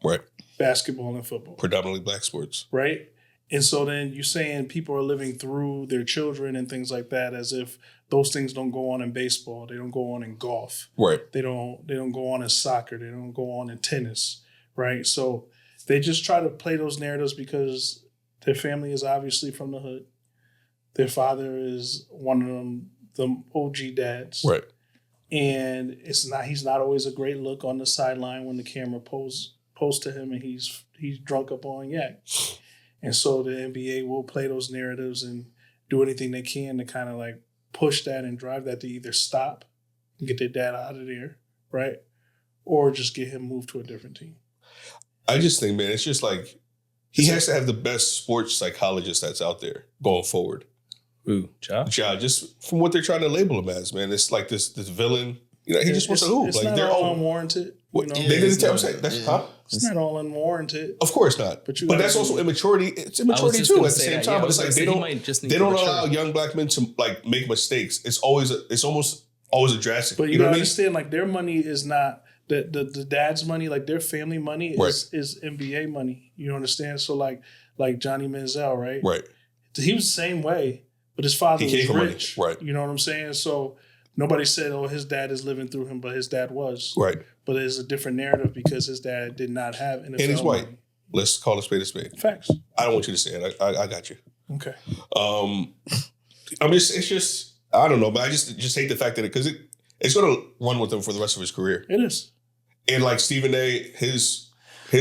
Right. basketball and football, Predominantly black sports. right? And so then you're saying people are living through their children and things like that as if those things don't go on in baseball, they don't go on in golf, Right. they don't go on in soccer, they don't go on in tennis, right? So they just try to play those narratives because their family is obviously from the hood. Their father is one of the OG dads. Right. And he's not always a great look on the sideline when the camera pose to him and he's drunk up on yak. And so the NBA will play those narratives and do anything they can to kind of like push that and drive that to either stop and get their dad out of there, right? Or just get him moved to a different team. I just think, man, it's just like he has to have the best sports psychologist that's out there going forward. Ooh, Ja. Ja, just from what they're trying to label him as, man. It's like this villain. You know, he just wants to hoop. It's like not they're all all unwarranted. what, You know? they did it. it's I'm not- saying that's yeah. huh? It's not all unwarranted. Of course not. But But that's also immaturity. It's immaturity too at the same time. But it's like they don't allow young black men to like make mistakes. It's almost always a drastic. But you know gotta what I mean? understand, like their money is not the dad's money, like their family money is NBA money. You understand? So like Johnny Manziel, right? Right. He was the same way, but his father He came was from money. rich. Right. You know what I'm saying? So nobody said, oh, his dad is living through him, but his dad was. Right. But there's a different narrative because his dad did not have NFL And he's white. money. Let's call a spade a spade. Facts. I don't want you to say it. I got you. Okay. I mean, it's just I don't know, but I just hate the fact that it's going to run with him for the rest of his career. It is. And like Stephen A, his Come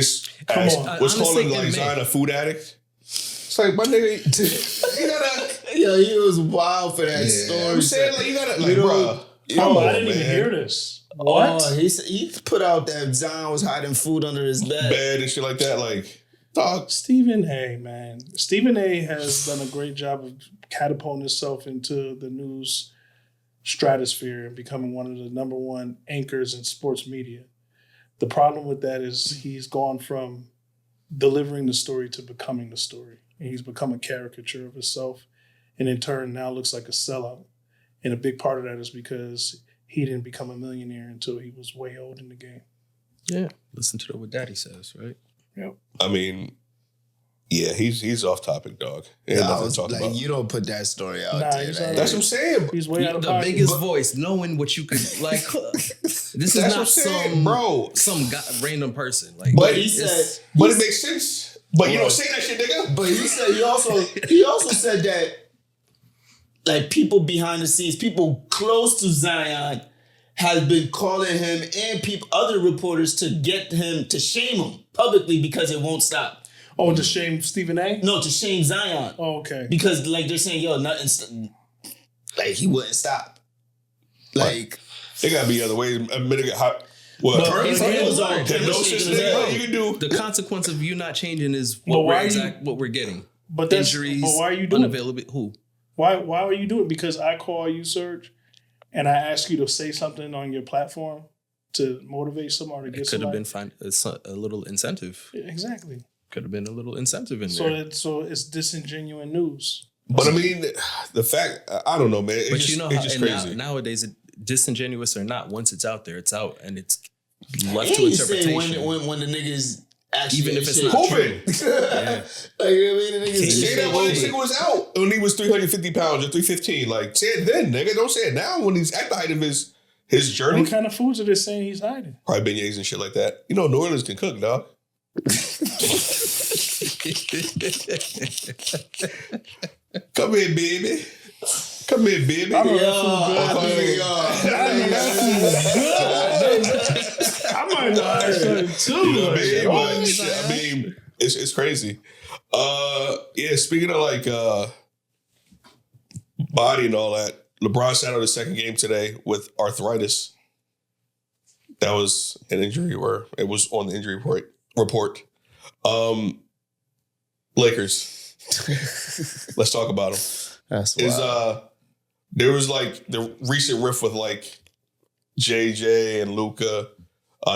ass on. was Honestly, calling like it may. Zion a food addict. It's like my nigga, you gotta. Yo, he was wild for that story. I'm saying like you gotta like, You know, bro. Oh, I didn't even hear this. What? Oh, he put out that Zion was hiding food under his bed. Bad and shit like that. Like, dog. Stephen A, man. Stephen A has done a great job of catapulting himself into the news stratosphere and becoming one of the number one anchors in sports media. The problem with that is he's gone from delivering the story to becoming the story. And he's become a caricature of himself and in turn now looks like a sellout. And a big part of that is because he didn't become a millionaire until he was way old in the game. Yeah. Listen to what Daddy says, right? Yep. I mean, yeah, he's off topic, dog. Ain't Yeah, I nothing was to talk like, about. you don't put that story out Nah, there. he's like, all That's what I'm saying. He's way out of The pocket. biggest voice, knowing what you could like. This is That's what not I'm saying, some bro. some random person. Like, But he it's- said, But it makes sense. But you Right. don't say that shit, nigga. but he said he also said that like people behind the scenes, people close to Zion, has been calling him and other reporters to get him to shame him publicly because it won't stop. Oh, to shame Stephen A? No, to shame Zion Oh, okay. because like they're saying, yo, like he wouldn't stop. Like There gotta be other ways. A minute hot. What? But he's he getting was on work. camera Hypnosis, shaking his nigga. head. You can do. the consequence of you not changing is But why what we're getting. But that's Injuries, but why are you doing it? unavailability. Who? Why are you doing it? Because I call you, Serge, and I ask you to say something on your platform to motivate someone or to get It could have somebody. been fine. It's a little incentive. Exactly. Could have been a little incentive in So there. it's disingenuous news. But I mean, the fact I don't know, man. It's But just, you know it's how just and crazy. nowadays, disingenuous or not, once it's out there, it's out, and it's left and to he said interpretation. when the niggas actually Even if it's shit. not Hooping. Like, you know what I mean? The niggas Say that when this hooping. nigga was out when he was 350 pounds or 315. Like, say it then, nigga. Don't say it now when he's at the height of his journey. What kind of foods are they saying he's hiding? Probably beignets and shit like that. You know, New Orleans can cook, dog. Come here, baby. Come here, baby. I know You I might not have something too. know what I mean? Like, But shit, I mean, it's crazy. Yeah, speaking of like body and all that, LeBron sat out his second game today with arthritis. That was an injury, or it was on the injury report. Lakers. Let's talk about them. That's wild. There was like the recent riff with like JJ and Luka,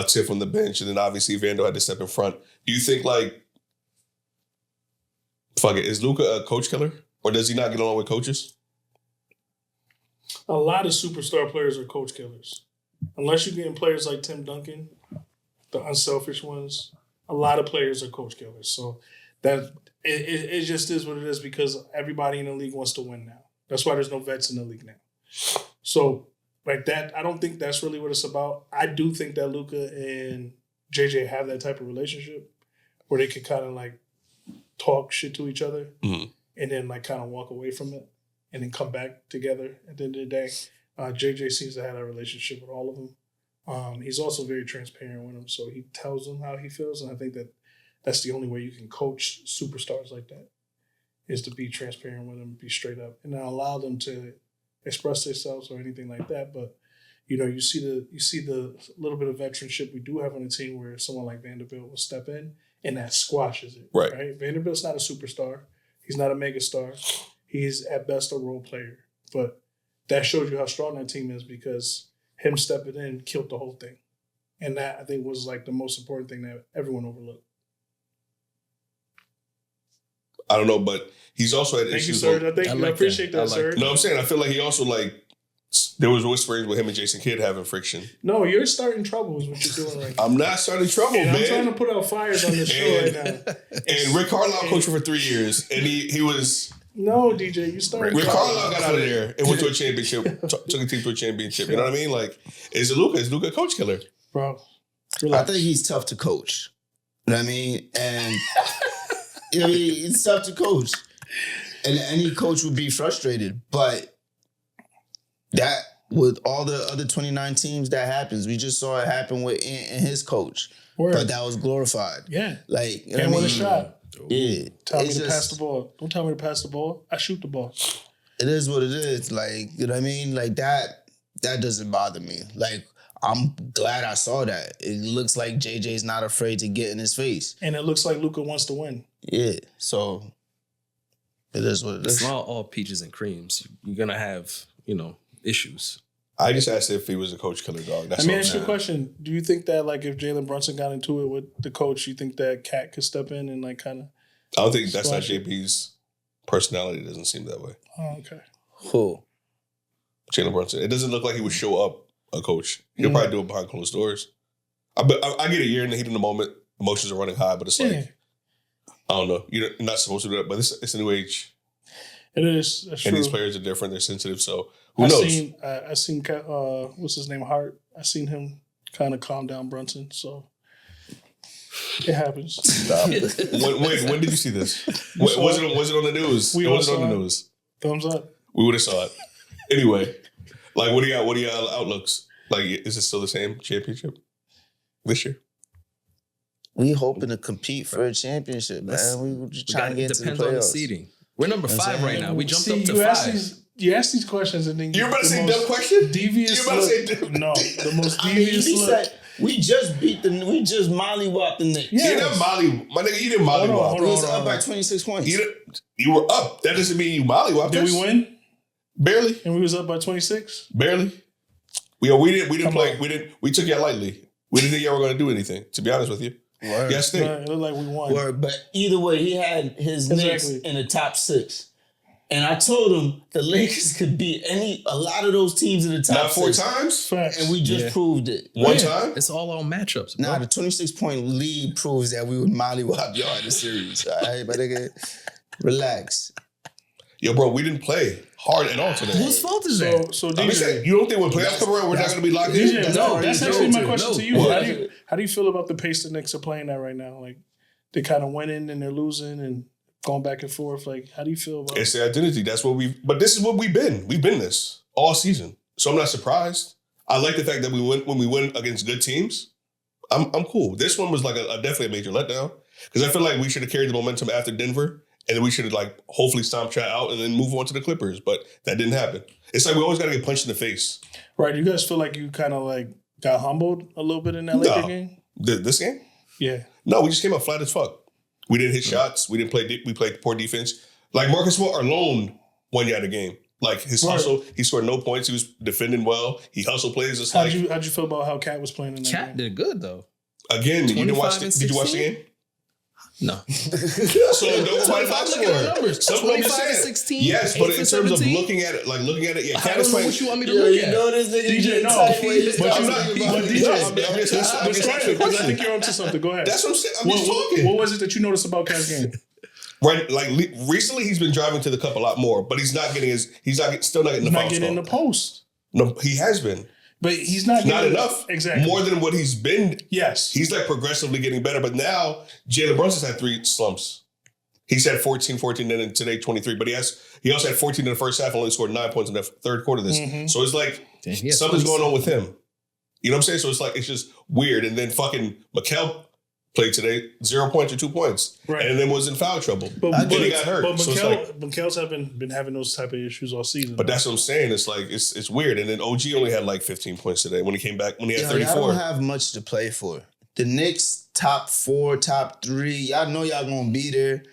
Tiff on the bench, and then obviously Vando had to step in front. Do you think like, fuck it, is Luka a coach killer, or does he not get along with coaches? A lot of superstar players are coach killers. Unless you're getting players like Tim Duncan, the unselfish ones, a lot of players are coach killers. So that it just is what it is because everybody in the league wants to win now. That's why there's no vets in the league now. So like that, I don't think that's really what it's about. I do think that Luka and JJ have that type of relationship where they could kind of like talk shit to each other and then like kind of walk away from it and then come back together at the end of the day. JJ seems to have that relationship with all of them. He's also very transparent with them, so he tells them how he feels, and I think that that's the only way you can coach superstars like that is to be transparent with them, be straight up, and not allow them to express themselves or anything like that. But you see the little bit of veteranship we do have on the team where someone like Vanderbilt will step in and that squashes it. Right? Vanderbilt's not a superstar. He's not a megastar. He's at best a role player, but that shows you how strong that team is because him stepping in killed the whole thing. And that, I think, was like the most important thing that everyone overlooked. I don't know, but he's also had issues. Thank you, sir. I appreciate that, sir. No, I'm saying I feel like he also like there was whisperings with him and Jason Kidd having friction. No, you're starting trouble is what you're doing right now. I'm not starting trouble, man. I'm trying to put out fires on this show right now. And Rick Carlisle coached for 3 years, and he was. No, DJ, you started. Rick Carlisle got out of there and went to a championship, took a team to a championship. You know what I mean? Like, is Luka a coach killer? Bro, relax. I think he's tough to coach. You know what I mean? And it's tough to coach. And any coach would be frustrated. But that, with all the other 29 teams, that happens. We just saw it happen with Ant and his coach. Word. But that was glorified. Yeah. Like, you can't win a shot. Yeah. Tell me to pass the ball. Don't tell me to pass the ball. I shoot the ball. It is what it is. Like, you know what I mean? Like that doesn't bother me. Like, I'm glad I saw that. It looks like JJ's not afraid to get in his face. And it looks like Luka wants to win. Yeah. So it is what it is. It's not all peaches and creams. You're gonna have, issues. I just asked if he was a coach killer, dog. That's Let me ask you a question. Do you think that, like, if Jalen Brunson got into it with the coach, you think that Cat could step in and, like, kind of... I don't think that's not JB's personality. It doesn't seem that way. Oh, okay. Who? Jalen Brunson. It doesn't look like he would show up a coach. He'll probably do it behind closed doors. I get it. You're in the heat of the moment. Emotions are running high, but it's like, I don't know. You're not supposed to do that, but it's a new age. It is. That's and true. These players are different. They're sensitive, so... Who knows? I seen what's his name, Hart. I seen him kind of calm down Brunson, so it happens. Stop. when did you see this? Was it on the news? Was it on the news? Thumbs up. We would have saw it. Anyway, like what do you got outlooks? Like, is it still the same championship this year? We hoping to compete for a championship, man. We just trying to get to the playoffs. Depends on the seeding. We're number 5 right now. We jumped up to 5. You ask these questions and then you're about to say dumb question. Devious. You're about to say dumb. No, the most devious look. We just mollywopped the Knicks. Yeah, you didn't my nigga. You didn't mollywop. We was up by 26 points. You were up. That doesn't mean you mollywopped. Did we win? Barely. And we was up by 26. Barely. We didn't play. We took y'all lightly. We didn't think y'all were going to do anything. To be honest with you. Word. Yes, it looked like we won. Word. But either way, he had his Knicks in the top 6. And I told him the Lakers could beat a lot of those teams in the top Not 4 6. times? Facts. And we just proved it. One time? It's all on matchups, bro. Nah, the 26-point lead proves that we would mollywop y'all in the series. All right, but nigga, relax. Yo, bro, we didn't play hard at all today. Whose fault is that? So I'm just saying, you don't think when playoffs come around, we're not going to be locked in? DJ, No, that's DJ, actually my question to you. What? How do you feel about the pace the Knicks are playing at right now? Like, they kind of winning and they're losing and going back and forth. Like, how do you feel about it? It's the identity. But this is what we've been. We've been this all season. So I'm not surprised. I like the fact that when we win against good teams, I'm cool. This one was like definitely a major letdown. Because I feel like we should have carried the momentum after Denver, and then we should have like hopefully stomped Chat out and then move on to the Clippers. But that didn't happen. It's like we always got to get punched in the face. Right. You guys feel like you kind of like got humbled a little bit in that Laker game? This game? Yeah. No, we just came out flat as fuck. We didn't hit shots. We didn't play. We played poor defense. Like Marcus Smart alone won you out of the game. Like his hustle, he scored no points. He was defending well. He hustle plays. It's how'd you feel about how Cat was playing in that Cat game? did good though. Again, you didn't watch. Did you watch the game? No. So don't fight Look at the numbers. That's what I'm 25 saying. to 16. Yes, but in terms of 17? looking at it, yeah, I Cat don't is know playing. what you want me to look at. this nigga DJ, no. But I'm not. I'm just trying to, because I think you're onto something. Go ahead. That's what I'm saying. I'm just talking. What was it that you noticed about Cat's game? Right, like recently he's been driving to the cup a lot more, but he's not getting still not getting the foul getting in the post. No, he has been. But he's not Not getting enough. Exactly. More than what he's been. Yes. He's like progressively getting better, but now Jalen Brunson's had 3 slumps. He's had 14, and today 23, but he also had 14 in the first half and only scored 9 points in the third quarter of this. So it's like something's going on with him. You know what I'm saying? So it's like, it's just weird. And then fucking Mikal played today, 0 points or 2 points. Right. And then was in foul trouble. But then he got hurt. But So it's like, Mikel's been having those type of issues all season. but that's what I'm saying. It's like, it's weird. And then OG only had like 15 points today when he came back, when he had 34. Y'all don't have much to play for. The Knicks, top 4, top 3, y'all know y'all gonna be there.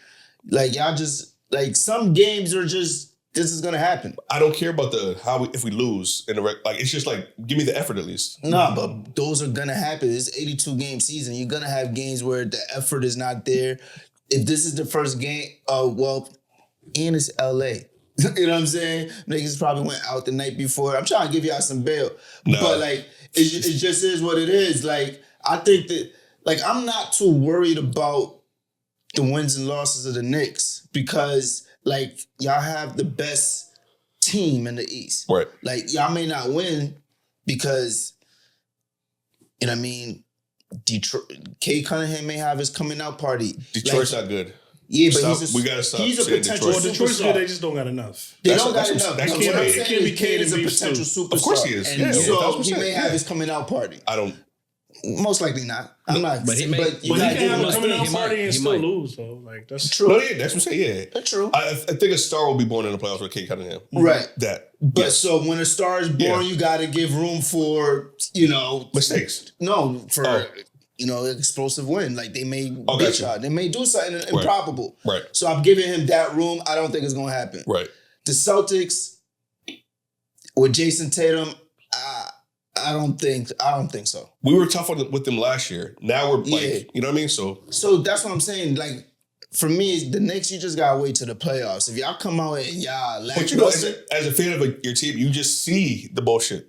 Like, y'all just, like, some games are just, this is gonna happen. I don't care about if we lose in the like. It's just like, give me the effort at least. Nah, but those are gonna happen. It's 82 game season. You're gonna have games where the effort is not there. If this is the first game, and it's LA. You know what I'm saying? Niggas probably went out the night before. I'm trying to give y'all some bail. No. But like, it just is what it is. Like, I think that, like, I'm not too worried about the wins and losses of the Knicks because, like, y'all have the best team in the East. Right. Like, y'all may not win because, you know what I mean, Detroit, Kay Cunningham may have his coming out party. Detroit's not good. Yeah, but We gotta stop. he's a saying potential Detroit. Detroit's superstar. good, they just don't got enough. They That's don't what- got enough. that's What what I'm I'm saying saying. is Kay is a Beef potential too. superstar. Of course he is. And Yeah, so 1000%, he may have yeah. his coming out party. I don't. Most likely not. I'm not. But he may- you But he gotta can give have him a a coming out he party might- and he still might. lose, though. Like, that's True. No, yeah, that's what I'm saying. Yeah, That's true. I think a star will be born in the playoffs with Kate Cunningham. Right. That, But yes. so when a star is born, Yeah. you got to give room for, Mistakes. No, for, Oh. explosive win. Like, they may Oh, get gotcha. shot. They may do something improbable. Right. So I'm giving him that room. I don't think it's going to happen. Right. The Celtics with Jayson Tatum, I don't think so. We were tough with them last year. Now we're like, Yeah. you know what I mean? So That's what I'm saying. Like, for me, the Knicks, you just gotta wait to the playoffs. If y'all come out and y'all but you know, as a fan of your team, you just see the bullshit.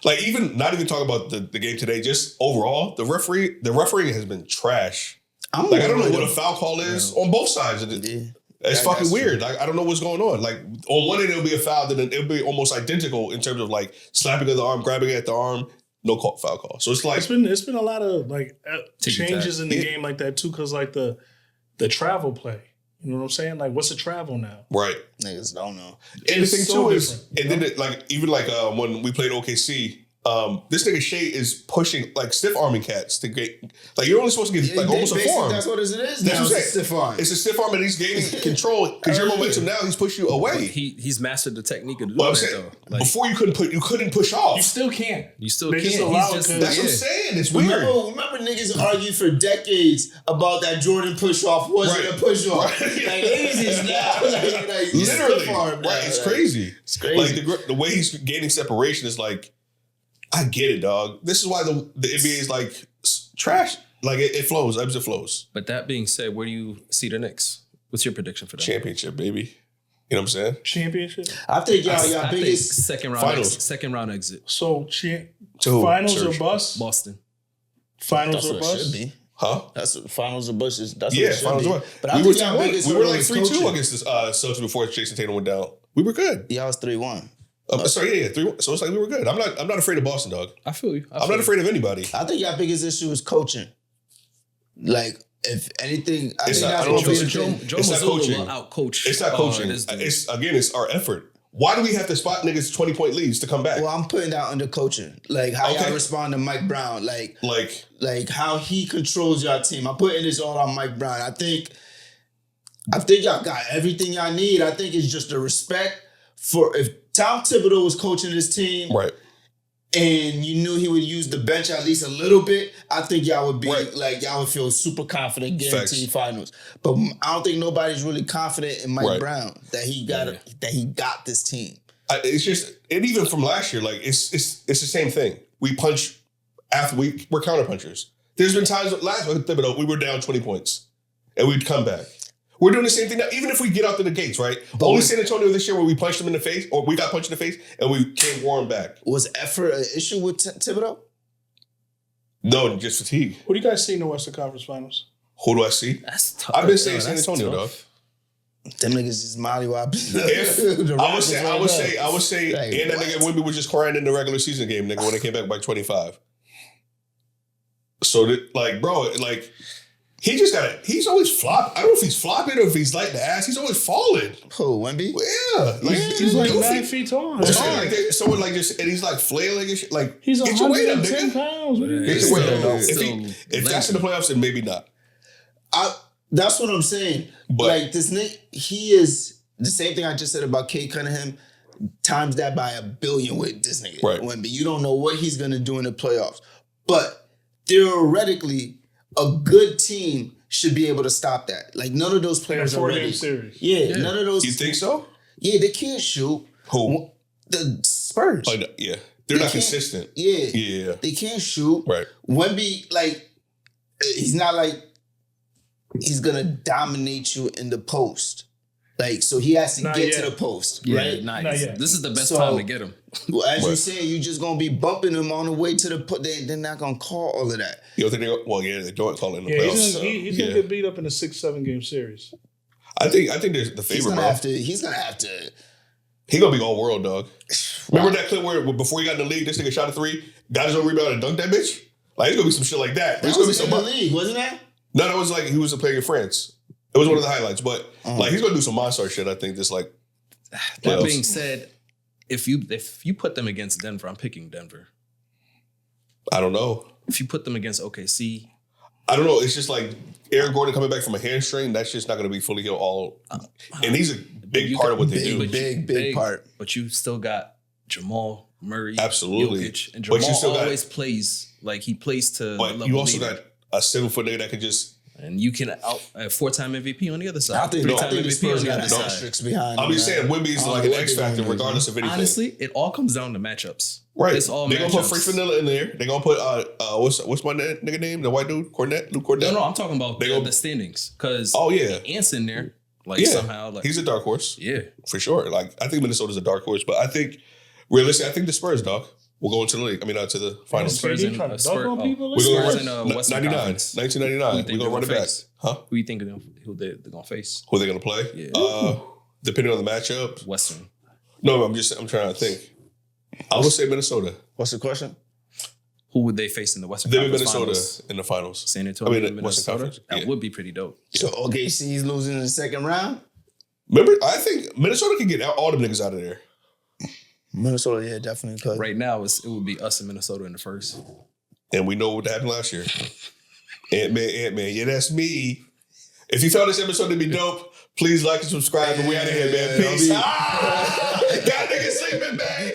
Like, even not even talking about the game today, just overall, the refereeing has been trash. I don't know what a foul call is on both sides of it. Yeah. It's Yeah, fucking that's weird. Like, I don't know what's going on. Like, on one end, it'll be a foul, then it'll be almost identical in terms of like slapping of the arm, grabbing at the arm, no foul call. So it's like, it's been a lot of like changes in the Yeah. game like that too, because like the travel play. You know what I'm saying? Like, what's the travel now? right. Niggas don't know. And the It's thing so too is, different, and then when we played OKC, this nigga Shea is pushing like stiff arming cats to get like you're only supposed to get like almost a forearm. That's what it is. That's Now what I'm it's a saying. stiff arm. It's a stiff arm and he's gaining control because your momentum now he's pushing you away. He's mastered the technique of doing Well, I'm that saying though. Like, before you couldn't push off. You still can't. you still They can't. just allow He's it That's what I'm saying. It's weird. Remember niggas argued for decades about that Jordan push off wasn't Right. a push off. Right. Like, it is now. Like, Literally, stiff arm, right? It's like, crazy. It's crazy. Like the way he's gaining separation is like, I get it, dog. This is why the NBA is like trash. Like it flows, ebbs and flows. But that being said, where do you see the Knicks? What's your prediction for that? Championship, baby. You know what I'm saying? Championship. I think y'all I think biggest. second round exit. So Who? finals Serge. or bust? Boston. Finals That's or what it should bust? be. Huh? That's what finals of Bushes. That's what Yeah, it should finals be. were. But I We were think y'all biggest we were hurdle like is 3-2 coaching. against this Celtics before Jayson Tatum went down. We were good. Y'all was 3-1. Sorry, yeah, 3-1. So it's like we were good. I'm not afraid of Boston, dog. I feel you. I'm not afraid of anybody. I think y'all biggest issue is coaching. Like, if anything, I It's think not- that's I don't gonna know be if the it's thing. Joe It's not Mazzulla coaching. will out-coach. It's not coaching. this dude. It's our effort. Why do we have to spot niggas 20-point leads to come back? Well, I'm putting that under coaching. Like how Okay. y'all respond to Mike Brown. Like how he controls your team. I'm putting this all on Mike Brown. I think y'all got everything y'all need. I think it's just the respect for if Tom Thibodeau was coaching this team, right. and you knew he would use the bench at least a little bit, I think y'all would be Right. like y'all would feel super confident guaranteed Facts. finals. But I don't think nobody's really confident in Mike Right. Brown that he got this team. It's just, and even from last year, like it's the same thing. We punch after we're counter punchers. There's been times last with Thibodeau, we were down 20 points and we'd come back. We're doing the same thing now, even if we get out to the gates, right? Only San Antonio this year where we punched them in the face, or we got punched in the face, and we came warm back. Was effort an issue with Thibodeau? No, just fatigue. What do you guys see in the Western Conference Finals? Who do I see? That's tough. I've been saying Yo, San that's Antonio, dog. tough. Them niggas is mollywopping. I would say, Like, and that what? nigga Wemby was just crying in the regular season game, nigga, when they came back by 25. So, like, bro, like, he's always flop. I don't know if he's flopping or if he's like the ass. He's always falling. Who, Wemby? Yeah. Like, He's like goofy. 9 feet tall. I'm saying, like, someone like just, and he's like flailing and shit. Like, He's get your weight up, 110 nigga. pounds. What do you Get mean? your weight up. Still If that's in the playoffs, then maybe not. That's what I'm saying. But- like this nigga, he is the same thing I just said about Kate Cunningham. Times that by a billion with this nigga. Right. Wemby. You don't know what he's gonna do in the playoffs. But theoretically, a good team should be able to stop that. Like none of those In a players are 4-game ready. series. Yeah, none of those. You think so? Yeah, they can't shoot. Who? The Spurs. Oh, no, yeah. They're They not can't- consistent. Yeah. Yeah. They can't shoot. Right. Wemby, like, he's not like he's gonna dominate you in the post. Like, so he has to Not get yet. to the post, Yeah, right? nice. Not yet. This is the best So- time to get him. Well, as you Right. said, you're just gonna be bumping them on the way to the put. They're not gonna call all of that. You don't think they don't call it in the Yeah, playoffs. he's gonna get beat up in a 6-7 game series. I think there's the He's favorite, gonna bro. have to. He's gonna have to. He gonna be all world, dog. Remember that clip where before he got in the league, this nigga shot a three, got his own rebound and dunked that bitch? Like, it's gonna be some shit like that. That It's gonna be was in some. the league, wasn't that? No, that was like he was playing in France. It was one of the highlights, but like he's gonna do some monster shit. I think this like. That playoffs. being said, if you put them against Denver, I'm picking Denver. I don't know. If you put them against OKC, I don't know. It's just like Aaron Gordon coming back from a hamstring. That's just not gonna be fully healed all. And he's a big you part could- of what they big, do. big part. But you still got Jamal Murray, Absolutely. Jokic, and But you Jamal still got- always plays like he plays to. But level you also leader. got a 7-foot nigga that could just. And you can out a 4-time MVP on the other side. I think 3-time the MVP Spurs on the got other the side. asterisks behind. I'm them, just man. saying, Wemby's I don't like know an what X they're factor gonna do, regardless of anything. Honestly, it all comes down to matchups. Right. It's all They're gonna put matchups. Freak Vanilla in there. They're gonna put what's my nigga name? The white dude? Luke Cornett? No, I'm talking about They go- the standings. Because Oh yeah. Ant's in there. Like Yeah. somehow. Like, He's a dark horse. yeah. For sure. Like I think Minnesota's a dark horse, but I think realistically, I think the Spurs, dog, will go into the league. I mean to the finals. Spurs KD and trying to Spurs- dunk on oh, people? We're Spurs going in Western 99, Conference. 1999. Who We're you think gonna run it they're back. gonna face? Huh? Who you think who they're gonna face? Who are they gonna play? Yeah. Depending on the matchup. Western. No, I'm trying to think. I would say Minnesota. What's the question? Who would they face in the Western Them in Conference Minnesota Finals? in the finals. San Antonio, I mean, and Western Minnesota. Conference, That yeah. would be pretty dope. So OKC's losing in the second round. Remember, I think Minnesota can get all them niggas out of there. Minnesota, yeah, definitely. Cause Right now, it would be us and Minnesota in the first. And we know what happened last year. Ant-Man. Yeah, that's me. If you found this episode to be dope, please like and subscribe. And we out of here, man. Peace. Got niggas sleeping, man.